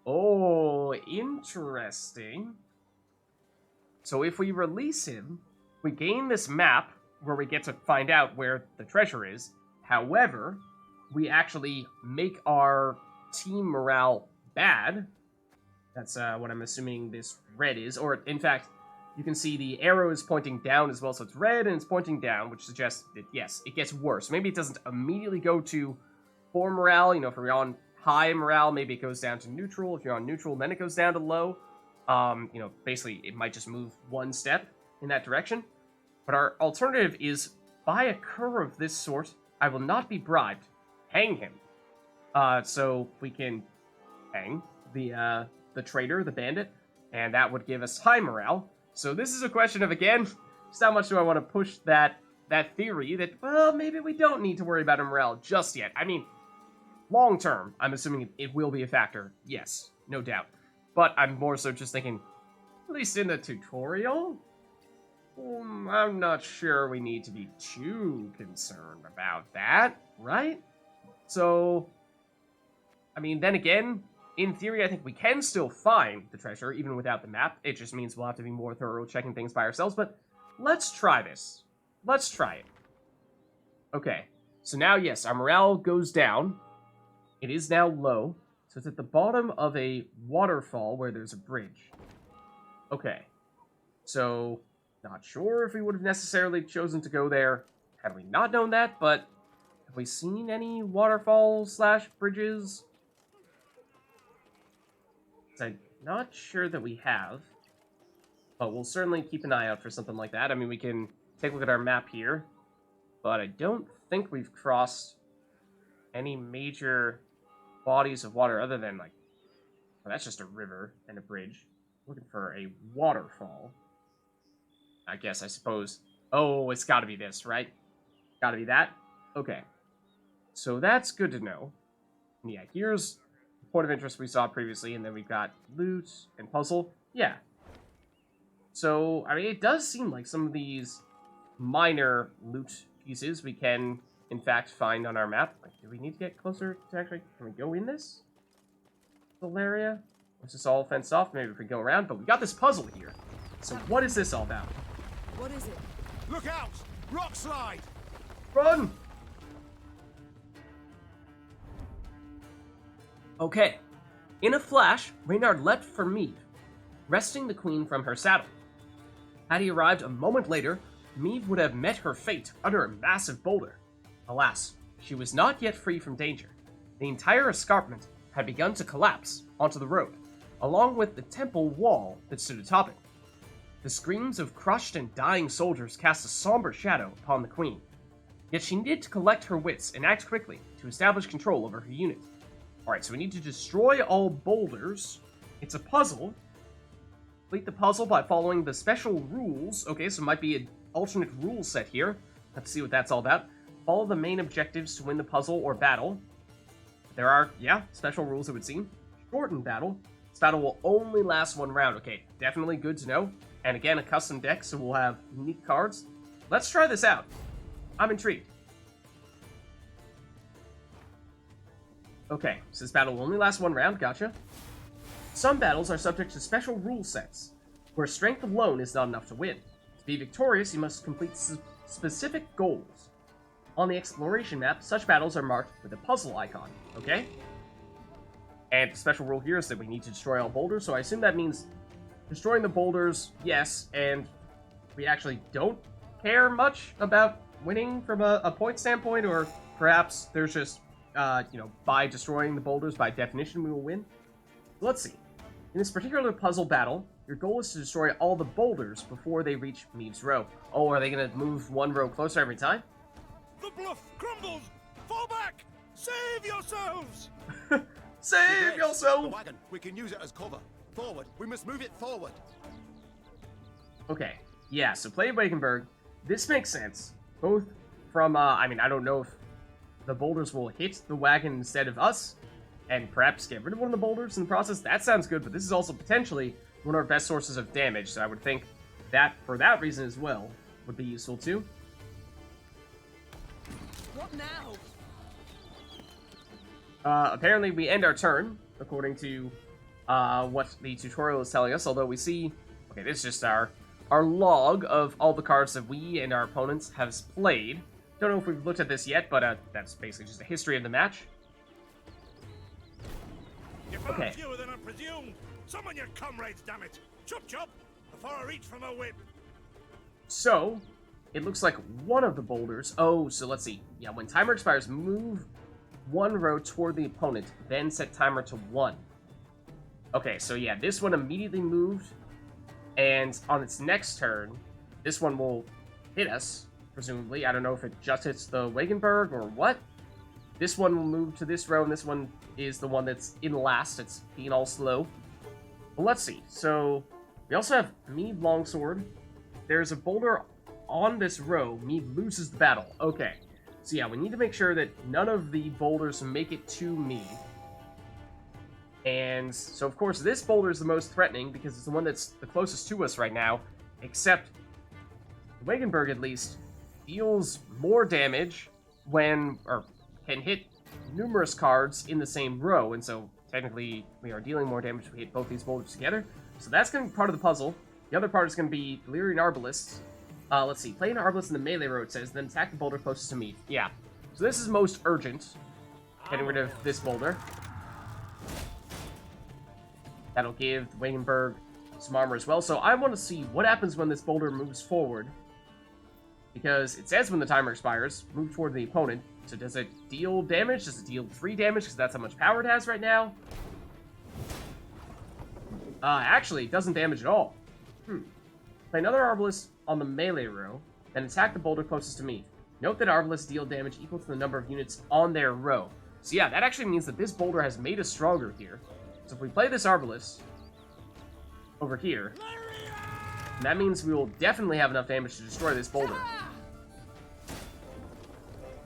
Oh, interesting. So if we release him, we gain this map where we get to find out where the treasure is. However, we actually make our team morale bad. That's what I'm assuming this red is. Or, in fact, you can see the arrow is pointing down as well. So it's red and it's pointing down, which suggests that, yes, it gets worse. Maybe it doesn't immediately go to 4 morale. If we're on high morale, maybe it goes down to neutral. If you're on neutral, then it goes down to low. Basically, it might just move 1 step in that direction. But our alternative is, by a cur of this sort, I will not be bribed. Hang him. So we can hang the traitor, the bandit, and that would give us high morale. So this is a question of, again, just how much do I want to push that theory that, well, maybe we don't need to worry about our morale just yet. I mean, long term, I'm assuming it will be a factor. Yes, no doubt. But I'm more so just thinking, at least in the tutorial, I'm not sure we need to be too concerned about that, right? So, I mean, then again, in theory, I think we can still find the treasure, even without the map. It just means we'll have to be more thorough checking things by ourselves, but let's try this. Let's try it. Okay, so now, yes, our morale goes down. It is now low, so it's at the bottom of a waterfall where there's a bridge. Okay, so not sure if we would have necessarily chosen to go there had we not known that, but Have we seen any waterfalls / bridges? I'm not sure that we have. But we'll certainly keep an eye out for something like that. I mean, we can take a look at our map here. But I don't think we've crossed any major bodies of water other than, like... Well, that's just a river and a bridge. Looking for a waterfall. I suppose. Oh, it's gotta be this, right? Gotta be that? Okay. So that's good to know. And yeah, here's the point of interest we saw previously, and then we've got loot and puzzle. Yeah. So, I mean, it does seem like some of these minor loot pieces we can, in fact, find on our map. Like, do we need to get closer to actually... Can we go in this little area? Or is this all fenced off? Maybe if we go around. But we got this puzzle here. So what is this all about? What is it? Look out! Rock slide! Run! Okay. In a flash, Reynard leapt for Meve, wresting the queen from her saddle. Had he arrived a moment later, Meve would have met her fate under a massive boulder. Alas, she was not yet free from danger. The entire escarpment had begun to collapse onto the road, along with the temple wall that stood atop it. The screams of crushed and dying soldiers cast a somber shadow upon the queen. Yet she needed to collect her wits and act quickly to establish control over her unit. Alright, so we need to destroy all boulders. It's a puzzle. Complete the puzzle by following the special rules. Okay, so it might be an alternate rule set here. Let's see what that's all about. Follow the main objectives to win the puzzle or battle. There are, special rules it would seem. Shorten battle. This battle will only last one round. Okay, definitely good to know. And again, a custom deck, so we'll have unique cards. Let's try this out. I'm intrigued. Okay, so this battle will only last one round, gotcha. Some battles are subject to special rule sets, where strength alone is not enough to win. To be victorious, you must complete specific goals. On the exploration map, such battles are marked with a puzzle icon, okay? And the special rule here is that we need to destroy all boulders, so I assume that means destroying the boulders, yes, and we actually don't care much about winning from a point standpoint, or perhaps there's just, by destroying the boulders, by definition, we will win. Let's see. In this particular puzzle battle, your goal is to destroy all the boulders before they reach Meve's row. Oh, are they going to move one row closer every time? The bluff crumbles! Fall back! Save yourselves! Save The yourself! wagon. We can use it as cover. Forward. We must move it forward. Okay. Yeah, so play Wagenberg. This makes sense. Both from, I don't know if the boulders will hit the wagon instead of us, and perhaps get rid of one of the boulders in the process. That sounds good, but this is also potentially one of our best sources of damage, so I would think that, for that reason as well, would be useful too. What now? Apparently we end our turn, according to what the tutorial is telling us, although we see... Okay, this is just our log of all the cards that we and our opponents have played. Don't know if we've looked at this yet, but that's basically just a history of the match. You're far Okay. fewer than I presumed. Summon your comrades, damn it! Chop chop! Before I reach for my whip. So, it looks like one of the boulders... Oh, so let's see. Yeah, when timer expires, move one row toward the opponent, then set timer to 1. Okay, so yeah, this one immediately moved, and on its next turn, this one will hit us, presumably. I don't know if it just hits the Wagenberg or what. This one will move to this row, and this one is the one that's in last. It's being all slow. But let's see. So, we also have Meve Longsword. There's a boulder on this row. Meve loses the battle. Okay. So yeah, we need to make sure that none of the boulders make it to Meve. And so, of course, this boulder is the most threatening because it's the one that's the closest to us right now. Except, the Wagenberg, at least, deals more damage when... or can hit numerous cards in the same row, and so technically we are dealing more damage if we hit both these boulders together. So that's going to be part of the puzzle. The other part is going to be Lyria and Arbalists. Let's see, play an Arbalist in the melee row, it says, then attack the boulder closest to me. Yeah, so this is most urgent, getting rid of this boulder. That'll give the Wagenberg some armor as well. So I want to see what happens when this boulder moves forward. Because it says when the timer expires, move toward the opponent. So does it deal damage? Does it deal 3 damage? Because that's how much power it has right now. Actually, it doesn't damage at all. Play another Arbalest on the melee row, then attack the boulder closest to me. Note that Arbalists deal damage equal to the number of units on their row. So yeah, that actually means that this boulder has made us stronger here. So if we play this Arbalest over here, that means we will definitely have enough damage to destroy this boulder.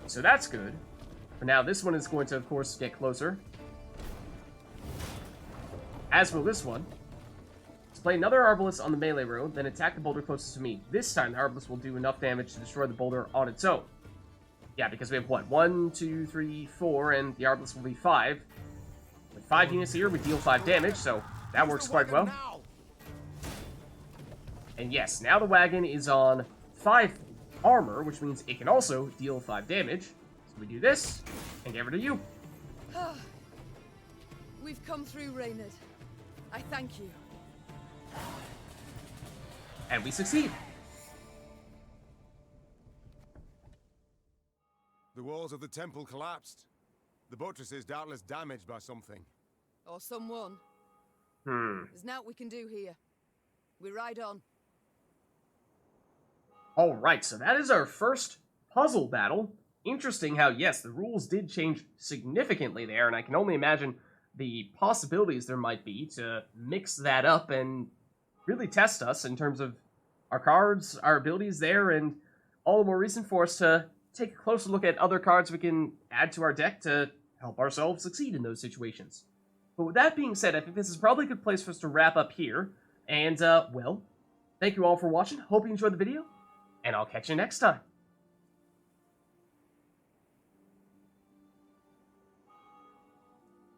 So that's good. But now this one is going to, of course, get closer. As will this one. So play another Arbalest on the melee row, then attack the boulder closest to me. This time, the Arbalest will do enough damage to destroy the boulder on its own. Yeah, because we have, what, 1, 2, 3, 4, and the Arbalest will be 5. With 5 units here, we deal 5 damage, so that works quite well. And yes, now the wagon is on 5 armor, which means it can also deal 5 damage. So we do this, and get rid of you. We've come through, Reynard. I thank you. And we succeed. The walls of the temple collapsed. The buttresses doubtless damaged by something. Or someone. There's naught we can do here. We ride on. Alright, so that is our first puzzle battle. Interesting how, yes, the rules did change significantly there, and I can only imagine the possibilities there might be to mix that up and really test us in terms of our cards, our abilities there, and all the more reason for us to take a closer look at other cards we can add to our deck to help ourselves succeed in those situations. But with that being said, I think this is probably a good place for us to wrap up here. And, well, thank you all for watching. Hope you enjoyed the video, and I'll catch you next time.